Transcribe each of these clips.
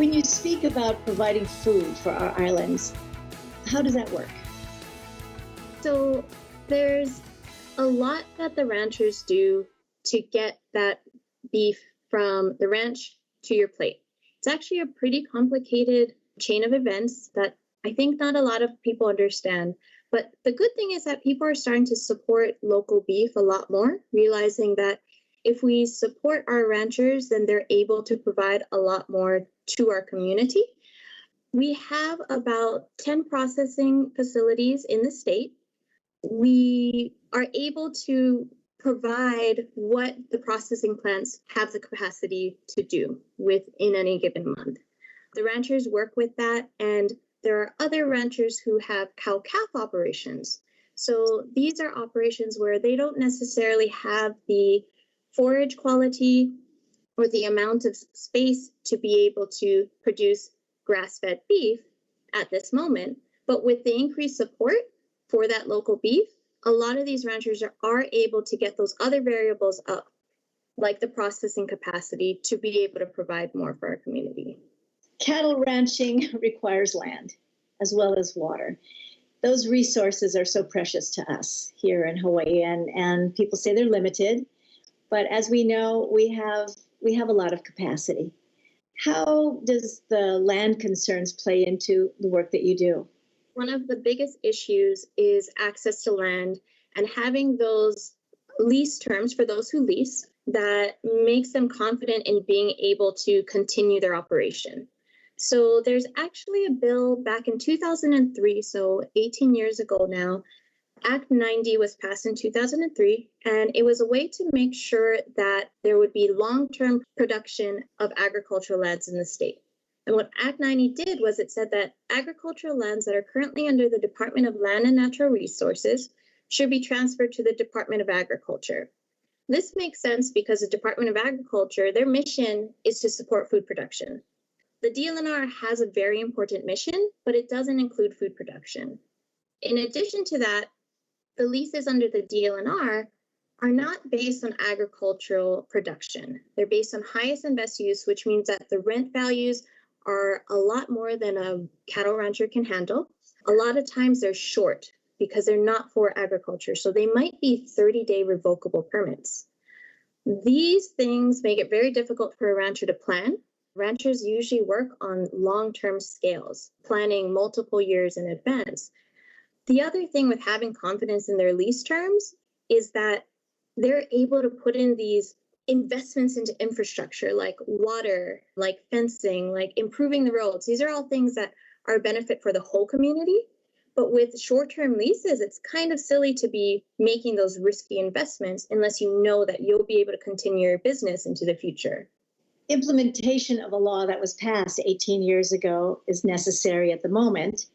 When you speak about providing food for our islands, how does that work? So there's a lot that the ranchers do to get that beef from the ranch to your plate. It's actually a pretty complicated chain of events that I think not a lot of people understand. But the good thing is that people are starting to support local beef a lot more, realizing that if we support our ranchers, then they're able to provide a lot more to our community. We have about 10 processing facilities in the state. We are able to provide what the processing plants have the capacity to do within any given month. The ranchers work with that, and there are other ranchers who have cow-calf operations. So these are operations where they don't necessarily have the forage quality or the amount of space to be able to produce grass-fed beef at this moment. But with the increased support for that local beef, a lot of these ranchers are able to get those other variables up, like the processing capacity, to be able to provide more for our community. Cattle ranching requires land as well as water. Those resources are so precious to us here in Hawaii, and people say they're limited. But as we know, we have a lot of capacity. How does the land concerns play into the work that you do? One of the biggest issues is access to land and having those lease terms for those who lease that makes them confident in being able to continue their operation. So there's actually a bill back in 2003, so 18 years ago now. Act 90 was passed in 2003, and it was a way to make sure that there would be long-term production of agricultural lands in the state. And what Act 90 did was it said that agricultural lands that are currently under the Department of Land and Natural Resources should be transferred to the Department of Agriculture. This makes sense because the Department of Agriculture, their mission is to support food production. The DLNR has a very important mission, but it doesn't include food production. In addition to that, the leases under the DLNR are not based on agricultural production. They're based on highest and best use, which means that the rent values are a lot more than a cattle rancher can handle. A lot of times they're short because they're not for agriculture. So they might be 30-day revocable permits. These things make it very difficult for a rancher to plan. Ranchers usually work on long-term scales, planning multiple years in advance. The other thing with having confidence in their lease terms is that they're able to put in these investments into infrastructure like water, like fencing, like improving the roads. These are all things that are a benefit for the whole community. But with short-term leases, it's kind of silly to be making those risky investments unless you know that you'll be able to continue your business into the future. Implementation of a law that was passed 18 years ago is necessary at the moment.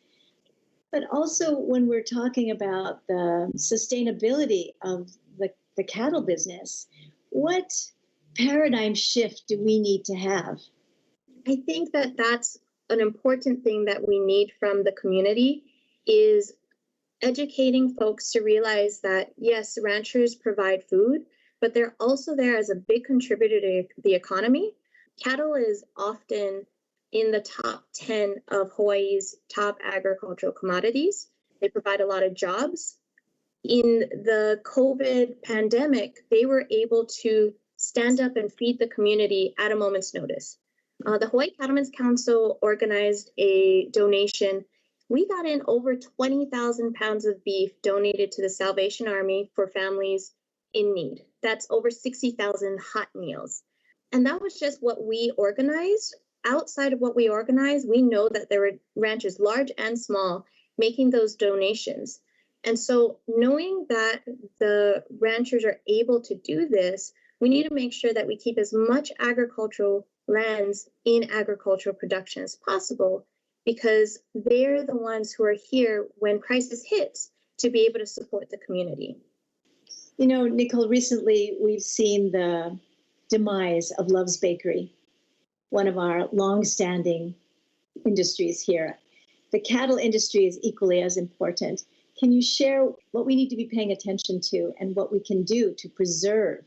But also when we're talking about the sustainability of the cattle business, what paradigm shift do we need to have? I think that that's an important thing that we need from the community is educating folks to realize that, yes, ranchers provide food, but they're also there as a big contributor to the economy. Cattle is often in the top 10 of Hawaii's top agricultural commodities. They provide a lot of jobs. In the COVID pandemic, they were able to stand up and feed the community at a moment's notice. The Hawaii Cattlemen's Council organized a donation. We got in over 20,000 pounds of beef donated to the Salvation Army for families in need. That's over 60,000 hot meals. And that was just what we organized. Outside of what we organized, we know that there were ranchers, large and small, making those donations. And so knowing that the ranchers are able to do this, we need to make sure that we keep as much agricultural lands in agricultural production as possible, because they're the ones who are here when crisis hits to be able to support the community. You know, Nicole, recently we've seen the demise of Love's Bakery, one of our long-standing industries here. The cattle industry is equally as important. Can you share what we need to be paying attention to and what we can do to preserve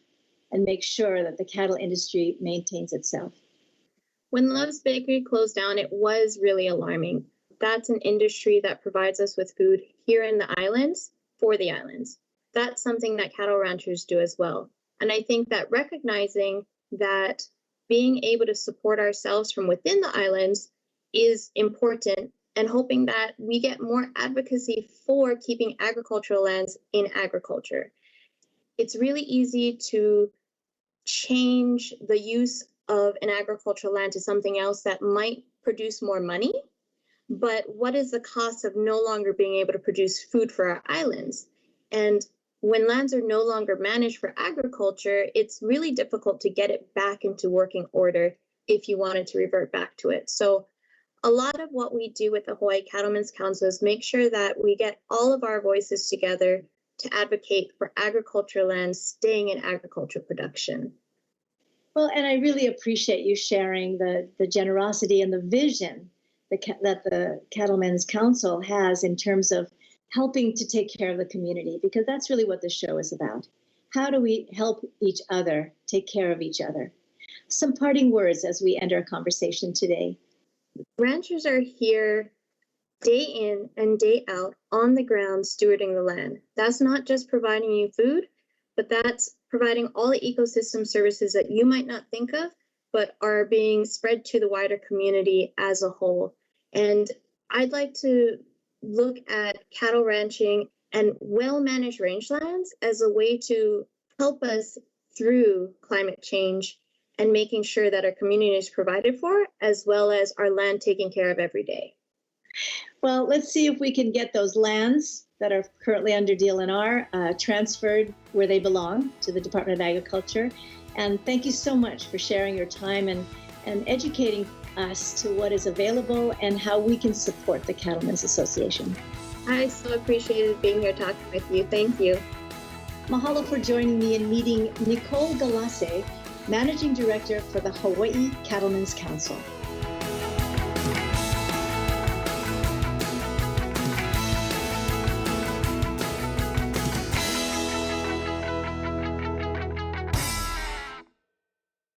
and make sure that the cattle industry maintains itself? When Love's Bakery closed down, it was really alarming. That's an industry that provides us with food here in the islands for the islands. That's something that cattle ranchers do as well. And I think that recognizing that being able to support ourselves from within the islands is important, and hoping that we get more advocacy for keeping agricultural lands in agriculture. It's really easy to change the use of an agricultural land to something else that might produce more money, but what is the cost of no longer being able to produce food for our islands? And when lands are no longer managed for agriculture, it's really difficult to get it back into working order if you wanted to revert back to it. So a lot of what we do with the Hawaii Cattlemen's Council is make sure that we get all of our voices together to advocate for agricultural lands staying in agricultural production. Well, and I really appreciate you sharing the generosity and the vision that the Cattlemen's Council has in terms of helping to take care of the community, because that's really what the show is about. How do we help each other take care of each other? Some parting words as we end our conversation today. Ranchers are here day in and day out on the ground stewarding the land. That's not just providing you food, but that's providing all the ecosystem services that you might not think of, but are being spread to the wider community as a whole. And I'd like to look at cattle ranching and well-managed rangelands as a way to help us through climate change and making sure that our community is provided for, as well as our land taken care of every day. Well, let's see if we can get those lands that are currently under DLNR transferred where they belong, to the Department of Agriculture. And thank you so much for sharing your time and educating us to what is available and how we can support the Cattlemen's Association. I so appreciated being here talking with you. Thank you. Mahalo for joining me in meeting Nicole Galase, Managing Director for the Hawaii Cattlemen's Council.